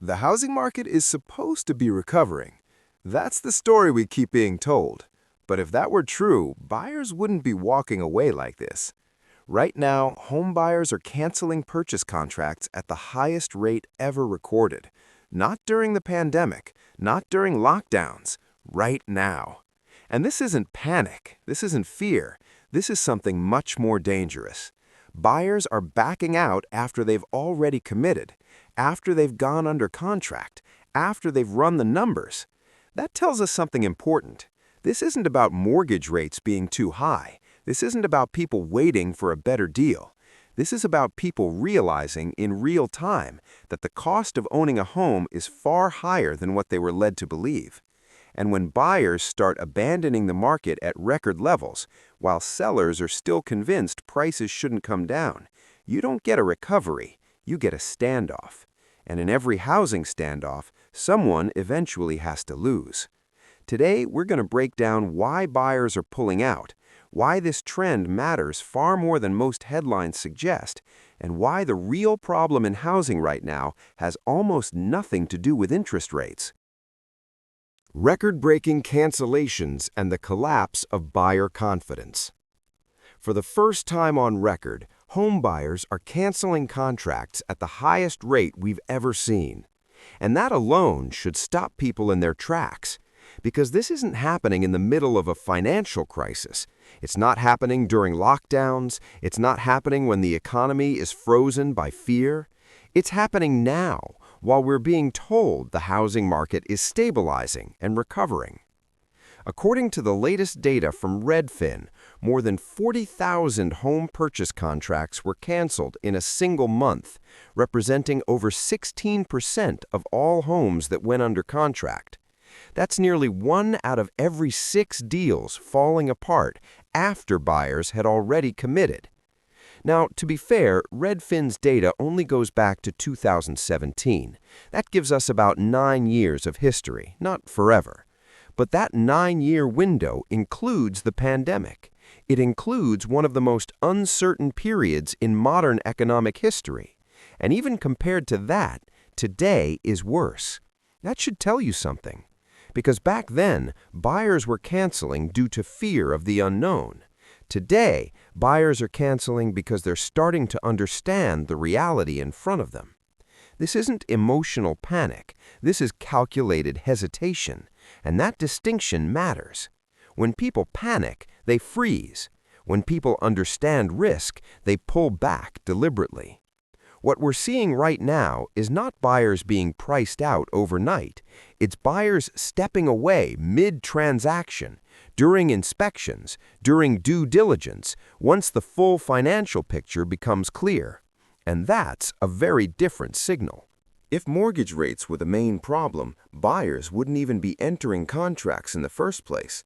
The housing market is supposed to be recovering. That's the story we keep being told. But if that were true, buyers wouldn't be walking away like this. Right now, home buyers are canceling purchase contracts at the highest rate ever recorded. Not during the pandemic, not during lockdowns, right now. And this isn't panic, this isn't fear, this is something much more dangerous. Buyers are backing out after they've already committed, after they've gone under contract, after they've run the numbers. That tells us something important. This isn't about mortgage rates being too high. This isn't about people waiting for a better deal. This is about people realizing in real time that the cost of owning a home is far higher than what they were led to believe. And when buyers start abandoning the market at record levels, while sellers are still convinced prices shouldn't come down, you don't get a recovery, you get a standoff. And in every housing standoff, someone eventually has to lose. Today, we're going to break down why buyers are pulling out, why this trend matters far more than most headlines suggest, and why the real problem in housing right now has almost nothing to do with interest rates. Record-breaking cancellations and the collapse of buyer confidence. For the first time on record, home buyers are canceling contracts at the highest rate we've ever seen. And that alone should stop people in their tracks, because this isn't happening in the middle of a financial crisis. It's not happening during lockdowns. It's not happening when the economy is frozen by fear. It's happening now, while we're being told the housing market is stabilizing and recovering. According to the latest data from Redfin, more than 40,000 home purchase contracts were canceled in a single month, representing over 16% of all homes that went under contract. That's nearly 1 out of every 6 deals falling apart after buyers had already committed. Now, to be fair, Redfin's data only goes back to 2017. That gives us about 9 years of history, not forever. But that 9-year window includes the pandemic. It includes one of the most uncertain periods in modern economic history. And even compared to that, today is worse. That should tell you something. Because back then, buyers were canceling due to fear of the unknown. Today, buyers are canceling because they're starting to understand the reality in front of them. This isn't emotional panic. This is calculated hesitation. And that distinction matters. When people panic, they freeze. When people understand risk, they pull back deliberately. What we're seeing right now is not buyers being priced out overnight. It's buyers stepping away mid-transaction, during inspections, during due diligence, once the full financial picture becomes clear. And that's a very different signal. If mortgage rates were the main problem, buyers wouldn't even be entering contracts in the first place.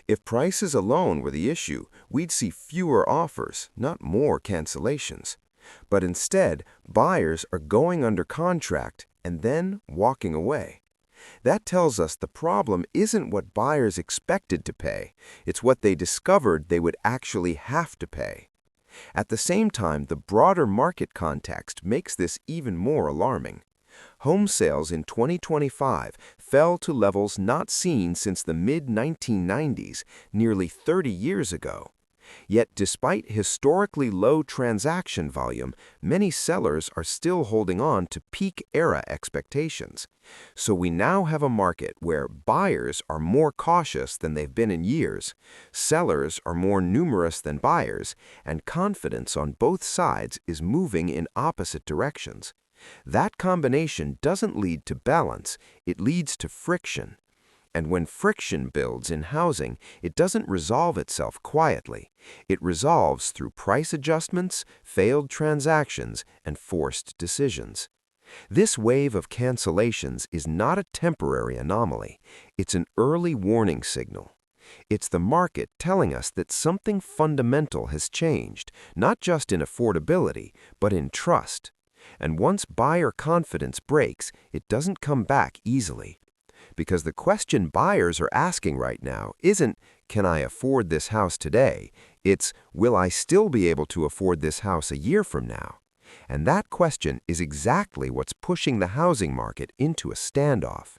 If prices alone were the issue, we'd see fewer offers, not more cancellations. But instead, buyers are going under contract and then walking away. That tells us the problem isn't what buyers expected to pay, it's what they discovered they would actually have to pay. At the same time, the broader market context makes this even more alarming. Home sales in 2025 fell to levels not seen since the mid-1990s, nearly 30 years ago. Yet despite historically low transaction volume, many sellers are still holding on to peak-era expectations. So we now have a market where buyers are more cautious than they've been in years, sellers are more numerous than buyers, and confidence on both sides is moving in opposite directions. That combination doesn't lead to balance, it leads to friction. And when friction builds in housing, it doesn't resolve itself quietly. It resolves through price adjustments, failed transactions, and forced decisions. This wave of cancellations is not a temporary anomaly. It's an early warning signal. It's the market telling us that something fundamental has changed, not just in affordability, but in trust. And once buyer confidence breaks, it doesn't come back easily. Because the question buyers are asking right now isn't, can I afford this house today? It's, will I still be able to afford this house a year from now? And that question is exactly what's pushing the housing market into a standoff.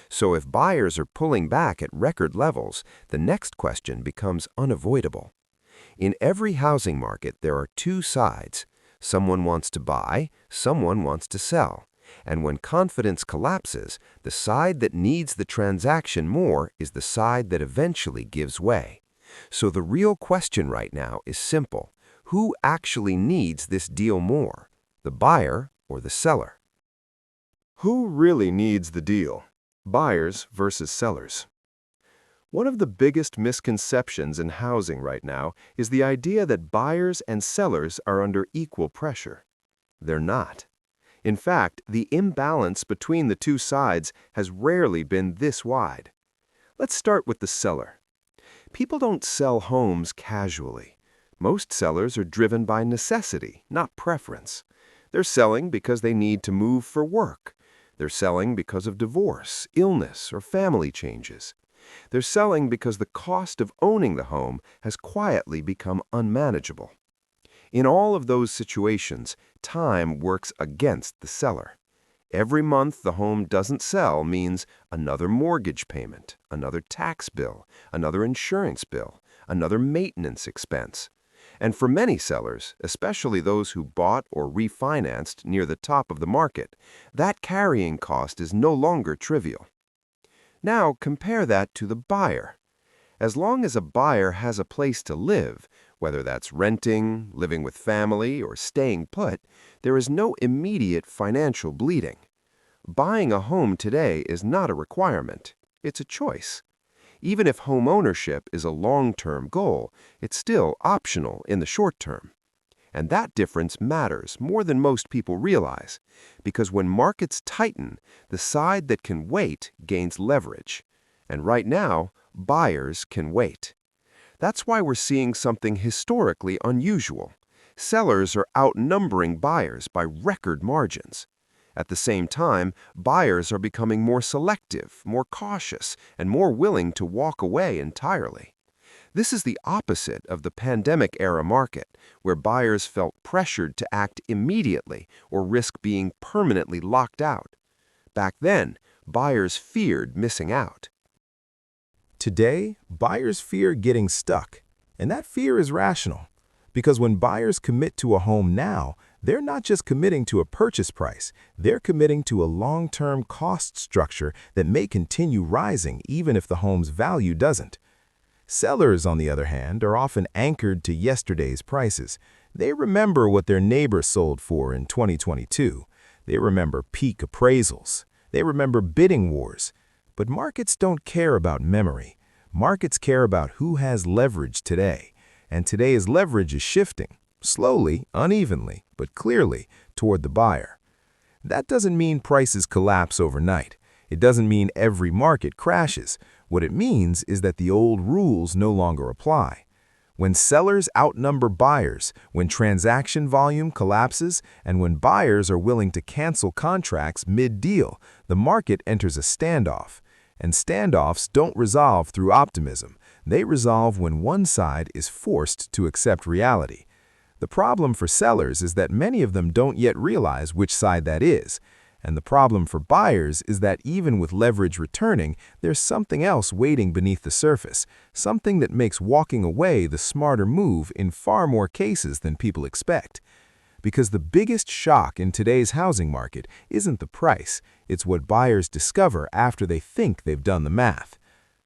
So if buyers are pulling back at record levels, the next question becomes unavoidable. In every housing market, there are two sides. Someone wants to buy, someone wants to sell. And when confidence collapses, the side that needs the transaction more is the side that eventually gives way. So the real question right now is simple. Who actually needs this deal more, the buyer or the seller? Who really needs the deal? Buyers versus sellers. One of the biggest misconceptions in housing right now is the idea that buyers and sellers are under equal pressure. They're not. In fact, the imbalance between the two sides has rarely been this wide. Let's start with the seller. People don't sell homes casually. Most sellers are driven by necessity, not preference. They're selling because they need to move for work. They're selling because of divorce, illness, or family changes. They're selling because the cost of owning the home has quietly become unmanageable. In all of those situations, time works against the seller. Every month the home doesn't sell means another mortgage payment, another tax bill, another insurance bill, another maintenance expense. And for many sellers, especially those who bought or refinanced near the top of the market, that carrying cost is no longer trivial. Now compare that to the buyer. As long as a buyer has a place to live, whether that's renting, living with family, or staying put, there is no immediate financial bleeding. Buying a home today is not a requirement. It's a choice. Even if homeownership is a long-term goal, it's still optional in the short term. And that difference matters more than most people realize, because when markets tighten, the side that can wait gains leverage. And right now, buyers can wait. That's why we're seeing something historically unusual. Sellers are outnumbering buyers by record margins. At the same time, buyers are becoming more selective, more cautious, and more willing to walk away entirely. This is the opposite of the pandemic-era market, where buyers felt pressured to act immediately or risk being permanently locked out. Back then, buyers feared missing out. Today, buyers fear getting stuck, and that fear is rational. Because when buyers commit to a home now, they're not just committing to a purchase price, they're committing to a long-term cost structure that may continue rising even if the home's value doesn't. Sellers, on the other hand, are often anchored to yesterday's prices. They remember what their neighbor sold for in 2022. They remember peak appraisals. They remember bidding wars. But markets don't care about memory. Markets care about who has leverage today. And today's leverage is shifting, slowly, unevenly, but clearly, toward the buyer. That doesn't mean prices collapse overnight. It doesn't mean every market crashes. What it means is that the old rules no longer apply. When sellers outnumber buyers, when transaction volume collapses, and when buyers are willing to cancel contracts mid-deal, the market enters a standoff. And standoffs don't resolve through optimism. They resolve when one side is forced to accept reality. The problem for sellers is that many of them don't yet realize which side that is. And the problem for buyers is that even with leverage returning, there's something else waiting beneath the surface, something that makes walking away the smarter move in far more cases than people expect. Because the biggest shock in today's housing market isn't the price, it's what buyers discover after they think they've done the math.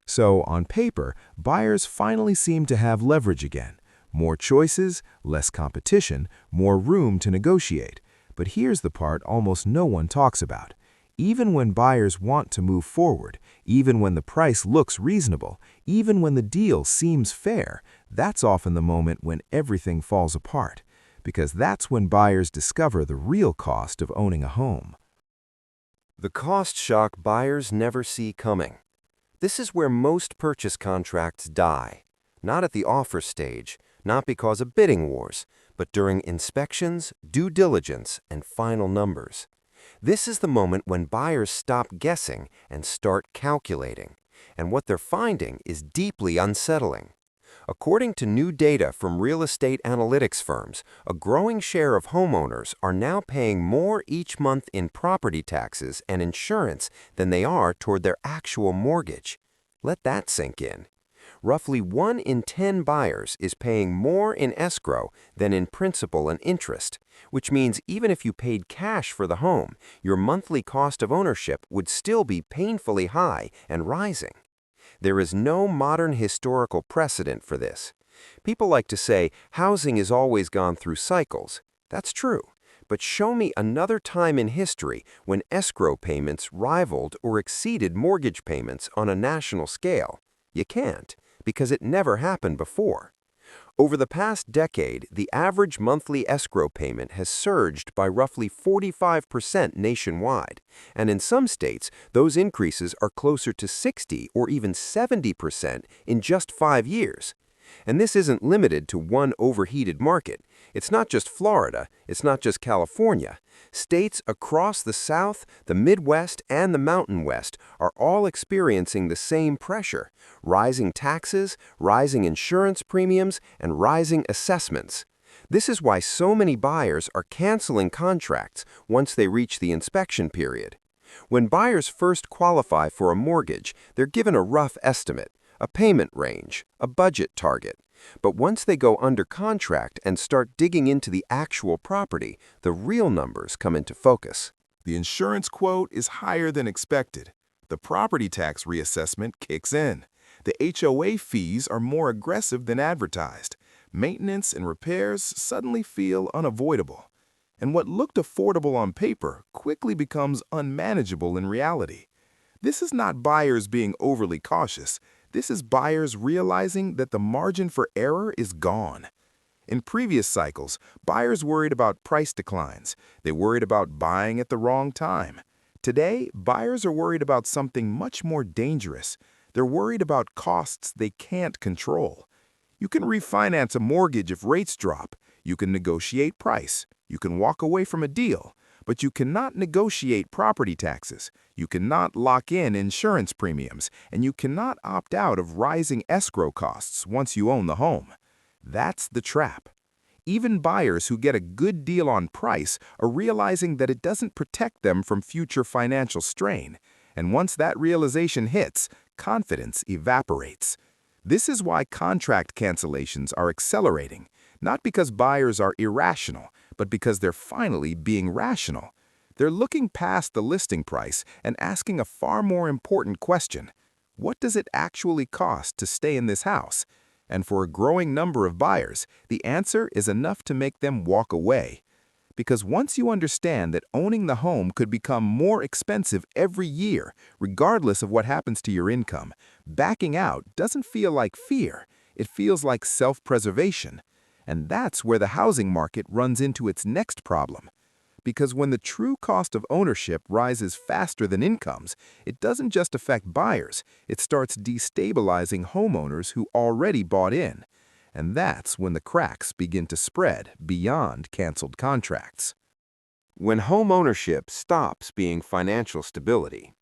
So, on paper, buyers finally seem to have leverage again. More choices, less competition, more room to negotiate. But here's the part almost no one talks about. Even when buyers want to move forward, even when the price looks reasonable, even when the deal seems fair, that's often the moment when everything falls apart. Because that's when buyers discover the real cost of owning a home. The cost shock buyers never see coming. This is where most purchase contracts die. Not at the offer stage, not because of bidding wars, but during inspections, due diligence, and final numbers. This is the moment when buyers stop guessing and start calculating. And what they're finding is deeply unsettling. According to new data from real estate analytics firms, a growing share of homeowners are now paying more each month in property taxes and insurance than they are toward their actual mortgage. Let that sink in. Roughly 1 in 10 buyers is paying more in escrow than in principal and interest, which means even if you paid cash for the home, your monthly cost of ownership would still be painfully high and rising. There is no modern historical precedent for this. People like to say housing has always gone through cycles. That's true. But show me another time in history when escrow payments rivaled or exceeded mortgage payments on a national scale. You can't, because it never happened before. Over the past decade, the average monthly escrow payment has surged by roughly 45% nationwide, and in some states, those increases are closer to 60 or even 70% in just 5 years. And this isn't limited to one overheated market. It's not just Florida, it's not just California. States across the South, the Midwest, and the Mountain West are all experiencing the same pressure: rising taxes, rising insurance premiums, and rising assessments. This is why so many buyers are canceling contracts once they reach the inspection period. When buyers first qualify for a mortgage, they're given a rough estimate, a payment range, a budget target. But once they go under contract and start digging into the actual property, the real numbers come into focus. The insurance quote is higher than expected. The property tax reassessment kicks in. The HOA fees are more aggressive than advertised. Maintenance and repairs suddenly feel unavoidable. And what looked affordable on paper quickly becomes unmanageable in reality. This is not buyers being overly cautious. This is buyers realizing that the margin for error is gone. In previous cycles, buyers worried about price declines. They worried about buying at the wrong time. Today, buyers are worried about something much more dangerous. They're worried about costs they can't control. You can refinance a mortgage if rates drop. You can negotiate price. You can walk away from a deal. But you cannot negotiate property taxes, you cannot lock in insurance premiums, and you cannot opt out of rising escrow costs once you own the home. That's the trap. Even buyers who get a good deal on price are realizing that it doesn't protect them from future financial strain. And once that realization hits, confidence evaporates. This is why contract cancellations are accelerating, not because buyers are irrational, but because they're finally being rational. They're looking past the listing price and asking a far more important question: what does it actually cost to stay in this house? And for a growing number of buyers, the answer is enough to make them walk away. Because once you understand that owning the home could become more expensive every year, regardless of what happens to your income, backing out doesn't feel like fear. It feels like self-preservation. And that's where the housing market runs into its next problem. Because when the true cost of ownership rises faster than incomes, it doesn't just affect buyers, it starts destabilizing homeowners who already bought in. And that's when the cracks begin to spread beyond canceled contracts. When homeownership stops being financial stability.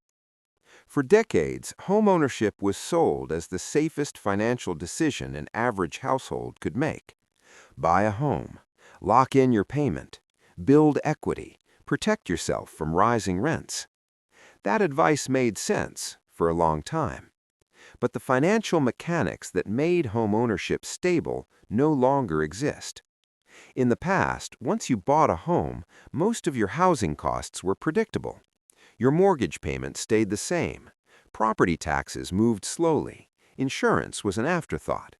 For decades, homeownership was sold as the safest financial decision an average household could make. Buy a home, lock in your payment, build equity, protect yourself from rising rents. That advice made sense for a long time. But the financial mechanics that made homeownership stable no longer exist. In the past, once you bought a home, most of your housing costs were predictable. Your mortgage payment stayed the same. Property taxes moved slowly. Insurance was an afterthought.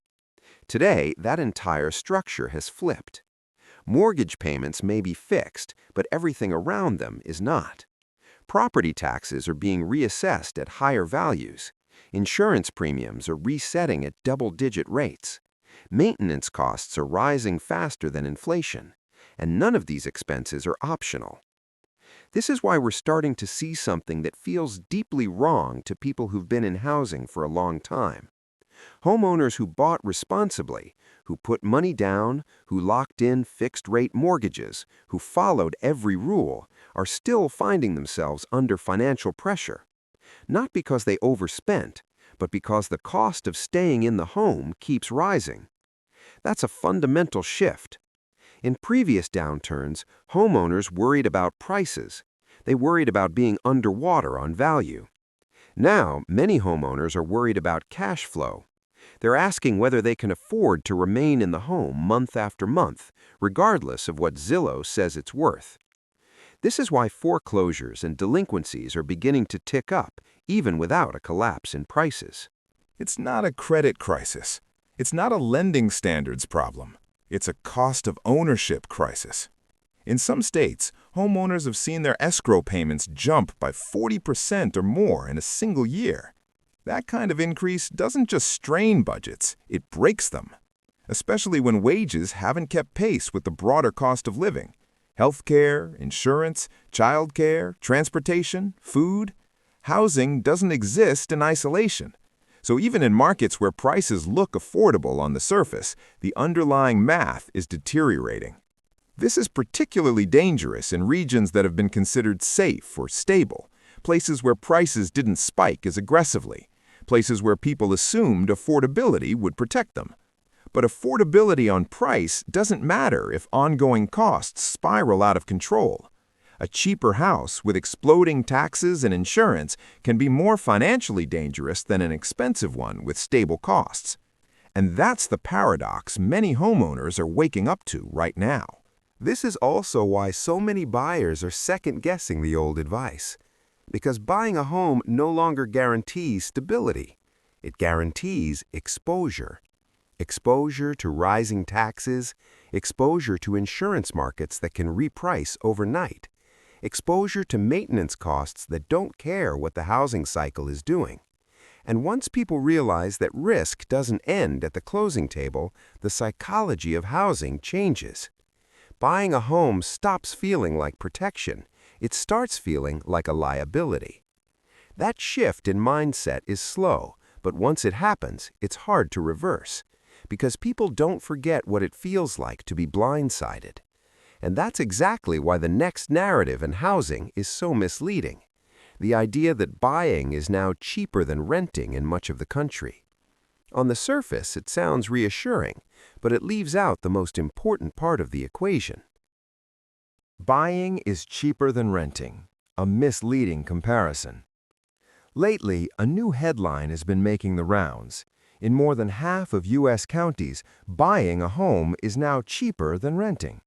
Today, that entire structure has flipped. Mortgage payments may be fixed, but everything around them is not. Property taxes are being reassessed at higher values. Insurance premiums are resetting at double-digit rates. Maintenance costs are rising faster than inflation, and none of these expenses are optional. This is why we're starting to see something that feels deeply wrong to people who've been in housing for a long time. Homeowners who bought responsibly, who put money down, who locked in fixed-rate mortgages, who followed every rule, are still finding themselves under financial pressure. Not because they overspent, but because the cost of staying in the home keeps rising. That's a fundamental shift. In previous downturns, homeowners worried about prices. They worried about being underwater on value. Now, many homeowners are worried about cash flow. They're asking whether they can afford to remain in the home month after month, regardless of what Zillow says it's worth. This is why foreclosures and delinquencies are beginning to tick up, even without a collapse in prices. It's not a credit crisis. It's not a lending standards problem. It's a cost of ownership crisis. In some states, homeowners have seen their escrow payments jump by 40% or more in a single year. That kind of increase doesn't just strain budgets, it breaks them. Especially when wages haven't kept pace with the broader cost of living. Healthcare, insurance, childcare, transportation, food. Housing doesn't exist in isolation. So even in markets where prices look affordable on the surface, the underlying math is deteriorating. This is particularly dangerous in regions that have been considered safe or stable, places where prices didn't spike as aggressively, places where people assumed affordability would protect them. But affordability on price doesn't matter if ongoing costs spiral out of control. A cheaper house with exploding taxes and insurance can be more financially dangerous than an expensive one with stable costs. And that's the paradox many homeowners are waking up to right now. This is also why so many buyers are second-guessing the old advice. Because buying a home no longer guarantees stability. It guarantees exposure. Exposure to rising taxes, exposure to insurance markets that can reprice overnight, exposure to maintenance costs that don't care what the housing cycle is doing. And once people realize that risk doesn't end at the closing table, the psychology of housing changes. Buying a home stops feeling like protection. It starts feeling like a liability. That shift in mindset is slow, but once it happens, it's hard to reverse, because people don't forget what it feels like to be blindsided. And that's exactly why the next narrative in housing is so misleading. The idea that buying is now cheaper than renting in much of the country. On the surface, it sounds reassuring, but it leaves out the most important part of the equation. Buying is cheaper than renting, a misleading comparison. Lately, a new headline has been making the rounds. In more than half of U.S. counties, buying a home is now cheaper than renting.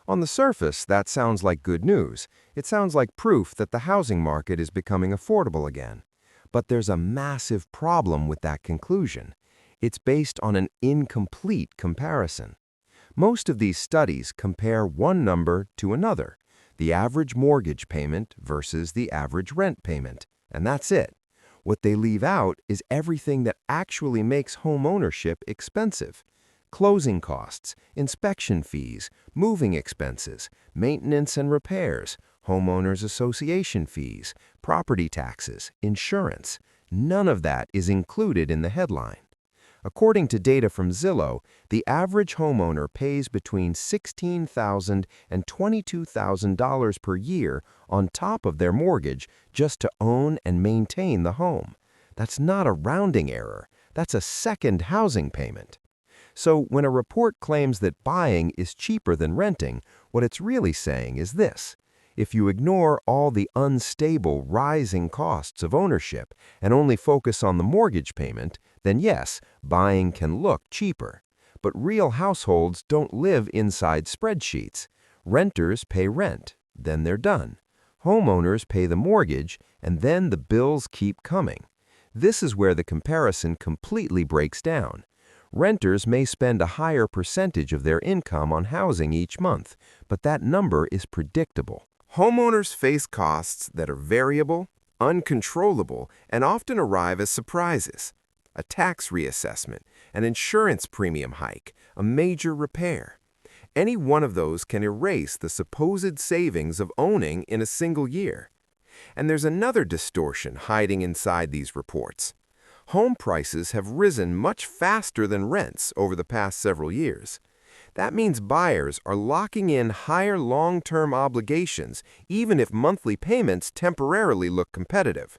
On the surface, that sounds like good news. It sounds like proof that the housing market is becoming affordable again. But there's a massive problem with that conclusion. It's based on an incomplete comparison. Most of these studies compare one number to another, the average mortgage payment versus the average rent payment, and that's it. What they leave out is everything that actually makes home ownership expensive. Closing costs, inspection fees, moving expenses, maintenance and repairs, homeowners association fees, property taxes, insurance. None of that is included in the headline. According to data from Zillow, the average homeowner pays between $16,000 and $22,000 per year on top of their mortgage just to own and maintain the home. That's not a rounding error. That's a second housing payment. So when a report claims that buying is cheaper than renting, what it's really saying is this. If you ignore all the unstable, rising costs of ownership and only focus on the mortgage payment, then yes, buying can look cheaper. But real households don't live inside spreadsheets. Renters pay rent, then they're done. Homeowners pay the mortgage, and then the bills keep coming. This is where the comparison completely breaks down. Renters may spend a higher percentage of their income on housing each month, but that number is predictable. Homeowners face costs that are variable, uncontrollable, and often arrive as surprises. A tax reassessment, an insurance premium hike, a major repair. Any one of those can erase the supposed savings of owning in a single year. And there's another distortion hiding inside these reports. Home prices have risen much faster than rents over the past several years. That means buyers are locking in higher long-term obligations even if monthly payments temporarily look competitive.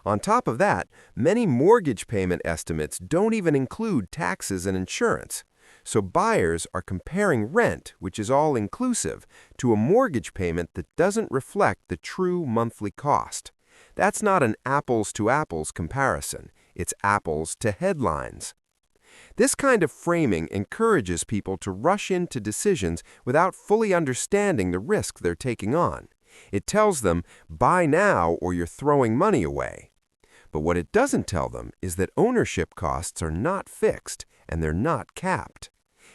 On top of that, many mortgage payment estimates don't even include taxes and insurance. So buyers are comparing rent, which is all inclusive, to a mortgage payment that doesn't reflect the true monthly cost. That's not an apples to apples comparison. It's apples to headlines. This kind of framing encourages people to rush into decisions without fully understanding the risk they're taking on. It tells them, buy now or you're throwing money away. But what it doesn't tell them is that ownership costs are not fixed and they're not capped.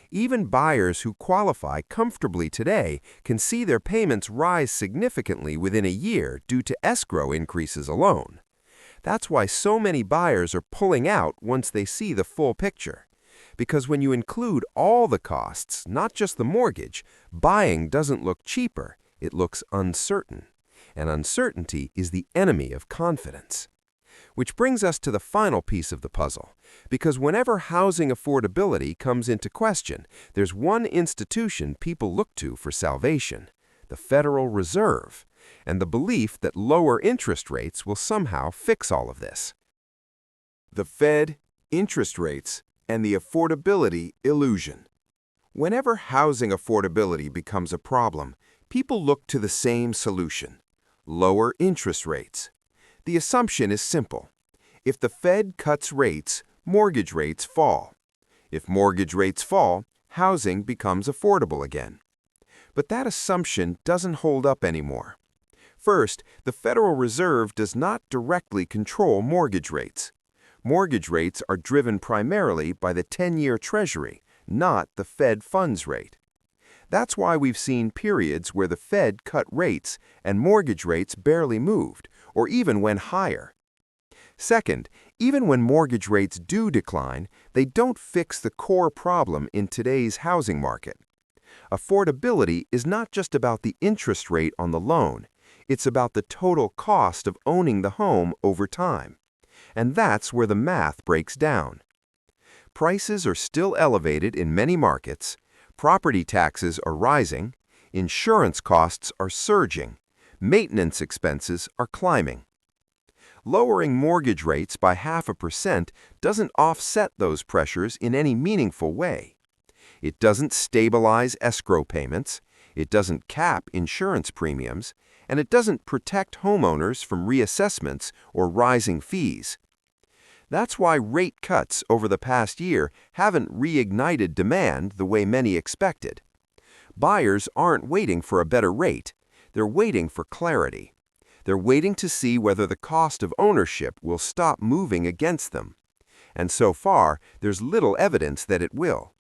Even buyers who qualify comfortably today can see their payments rise significantly within a year due to escrow increases alone. That's why so many buyers are pulling out once they see the full picture. Because when you include all the costs, not just the mortgage, buying doesn't look cheaper, it looks uncertain. And uncertainty is the enemy of confidence. Which brings us to the final piece of the puzzle. Because whenever housing affordability comes into question, there's one institution people look to for salvation: the Federal Reserve, and the belief that lower interest rates will somehow fix all of this. The Fed, interest rates, and the affordability illusion. Whenever housing affordability becomes a problem, people look to the same solution: lower interest rates. The assumption is simple. If the Fed cuts rates, mortgage rates fall. If mortgage rates fall, housing becomes affordable again. But that assumption doesn't hold up anymore. First, the Federal Reserve does not directly control mortgage rates. Mortgage rates are driven primarily by the 10-year Treasury, not the Fed funds rate. That's why we've seen periods where the Fed cut rates and mortgage rates barely moved, or even went higher. Second, even when mortgage rates do decline, they don't fix the core problem in today's housing market. Affordability is not just about the interest rate on the loan, it's about the total cost of owning the home over time. And that's where the math breaks down. Prices are still elevated in many markets, property taxes are rising, insurance costs are surging, maintenance expenses are climbing. Lowering mortgage rates by 0.5% doesn't offset those pressures in any meaningful way. It doesn't stabilize escrow payments, it doesn't cap insurance premiums, and it doesn't protect homeowners from reassessments or rising fees. That's why rate cuts over the past year haven't reignited demand the way many expected. Buyers aren't waiting for a better rate, they're waiting for clarity. They're waiting to see whether the cost of ownership will stop moving against them. And so far, there's little evidence that it will.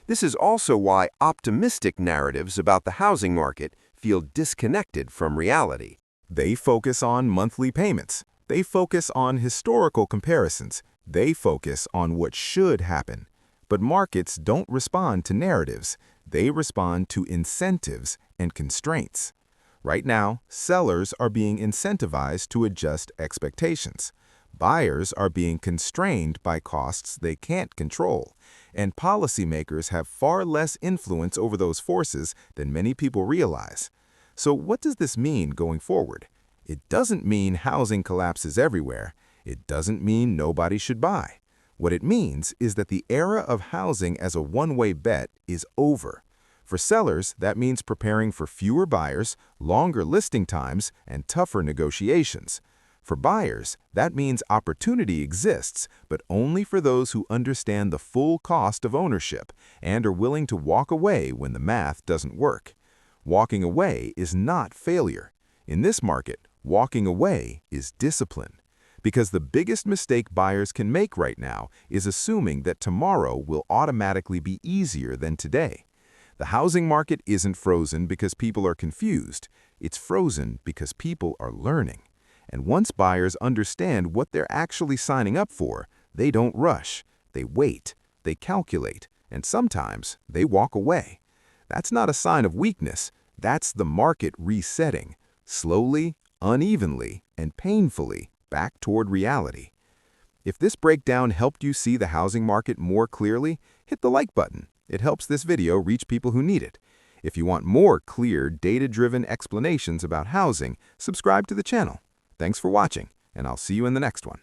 This is also why optimistic narratives about the housing market feel disconnected from reality. They focus on monthly payments. They focus on historical comparisons. They focus on what should happen. But markets don't respond to narratives. They respond to incentives and constraints. Right now, sellers are being incentivized to adjust expectations. Buyers are being constrained by costs they can't control, and policymakers have far less influence over those forces than many people realize. So what does this mean going forward? It doesn't mean housing collapses everywhere. It doesn't mean nobody should buy. What it means is that the era of housing as a one-way bet is over. For sellers, that means preparing for fewer buyers, longer listing times, and tougher negotiations. For buyers, that means opportunity exists, but only for those who understand the full cost of ownership and are willing to walk away when the math doesn't work. Walking away is not failure. In this market, walking away is discipline. Because the biggest mistake buyers can make right now is assuming that tomorrow will automatically be easier than today. The housing market isn't frozen because people are confused. It's frozen because people are learning. And once buyers understand what they're actually signing up for, they don't rush. They wait, they calculate, and sometimes they walk away. That's not a sign of weakness. That's the market resetting, slowly, unevenly, and painfully back toward reality. If this breakdown helped you see the housing market more clearly, hit the like button. It helps this video reach people who need it. If you want more clear, data-driven explanations about housing, subscribe to the channel. Thanks for watching. and I'll see you in the next one.